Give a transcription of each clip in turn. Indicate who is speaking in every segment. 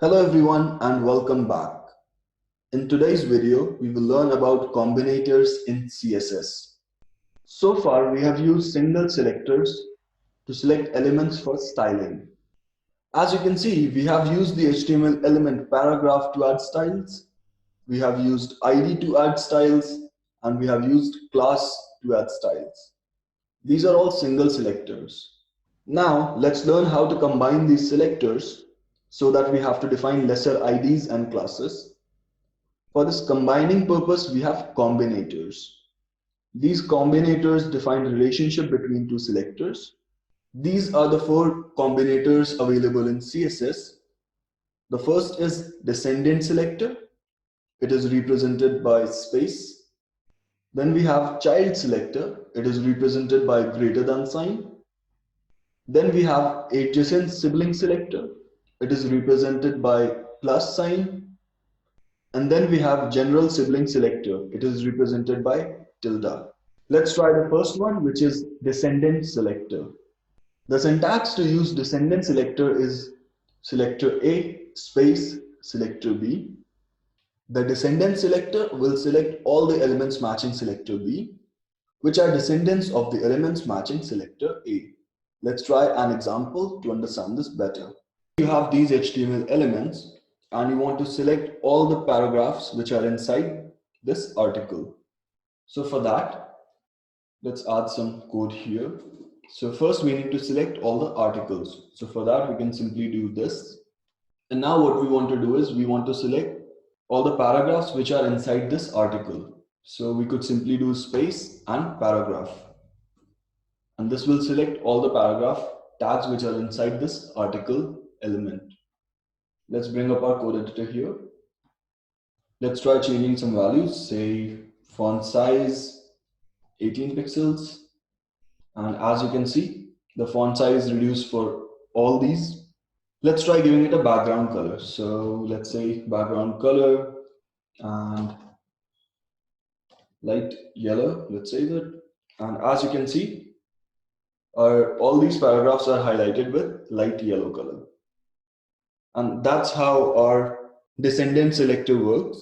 Speaker 1: Hello everyone and welcome back. In today's video, we will learn about combinators in CSS. So far, we have used single selectors to select elements for styling. As you can see, we have used the HTML element paragraph to add styles, we have used ID to add styles, and we have used class to add styles. These are all single selectors. Now, let's learn how to combine these selectors so that we have to define lesser IDs and classes. For this combining purpose, we have combinators. These combinators define the relationship between two selectors. These are the four combinators available in CSS. The first is descendant selector. It is represented by space. Then we have child selector. It is represented by greater than sign. Then we have adjacent sibling selector. It is represented by plus sign. And then we have general sibling selector. It is represented by tilde. Let's try the first one, which is descendant selector. The syntax to use descendant selector is selector A space selector B. The descendant selector will select all the elements matching selector B, which are descendants of the elements matching selector A. Let's try an example to understand this better. You have these HTML elements and you want to select all the paragraphs which are inside this article. So for that, let's add some code here. So first we need to select all the articles. So for that, we can simply do this. And now what we want to do is we want to select all the paragraphs which are inside this article. So we could simply do space and paragraph. And this will select all the paragraph tags which are inside this article element. Let's bring up our code editor here. Let's try changing some values, say font size 18 pixels. And as you can see, the font size is reduced for all these. Let's try giving it a background color. So let's say background color and light yellow, let's say that. And as you can see, all these paragraphs are highlighted with light yellow color. And that's how our descendant selector works.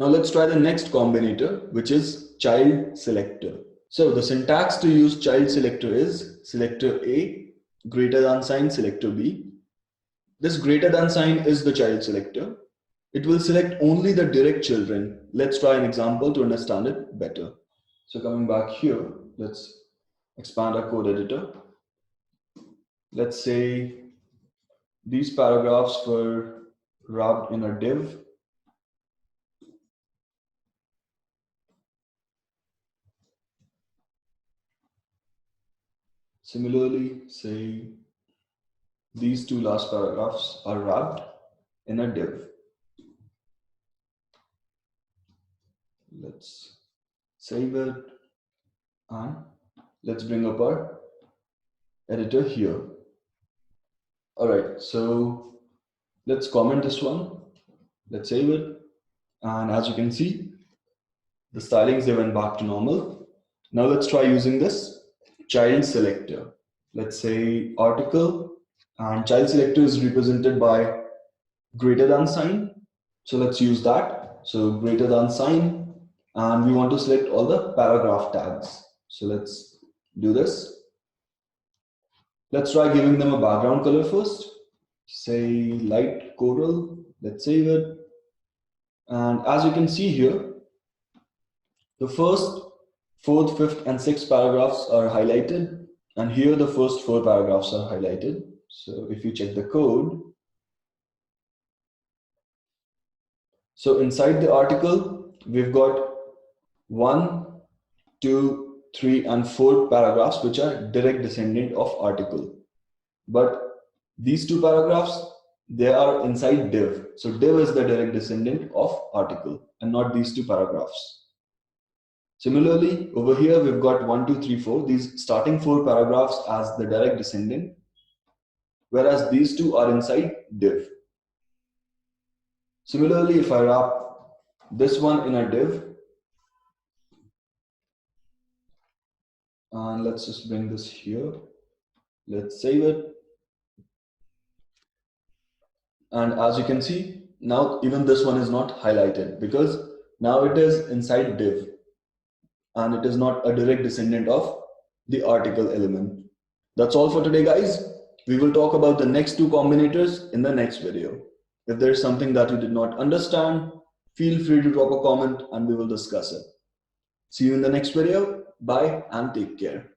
Speaker 1: Now let's try the next combinator, which is child selector. So the syntax to use child selector is selector A greater than sign selector B. This greater than sign is the child selector. It will select only the direct children. Let's try an example to understand it better. So coming back here, let's expand our code editor. Let's say these paragraphs were wrapped in a div. Similarly, say these two last paragraphs are wrapped in a div. Let's save it and let's bring up our editor here. All right, so let's comment this one. Let's save it. And as you can see, the stylings, they went back to normal. Now let's try using this child selector. Let's say article, and child selector is represented by greater than sign. So let's use that. So greater than sign, and we want to select all the paragraph tags. So let's do this. Let's try giving them a background color first. Say light coral. Let's save it. And as you can see here, the first, fourth, fifth, and sixth paragraphs are highlighted. And here the first four paragraphs are highlighted. So if you check the code, so inside the article, we've got 1, 2, 3, and 4 paragraphs which are direct descendant of article. But these two paragraphs, they are inside div. So div is the direct descendant of article and not these two paragraphs. Similarly, over here we've got 1, 2, 3, 4, these starting 4 paragraphs as the direct descendant, whereas these two are inside div. Similarly, if I wrap this one in a div, and let's just bring this here, let's save it. And as you can see, now even this one is not highlighted because now it is inside div and it is not a direct descendant of the article element. That's all for today, guys. We will talk about the next two combinators in the next video. If there is something that you did not understand, feel free to drop a comment and we will discuss it. See you in the next video. Bye and take care.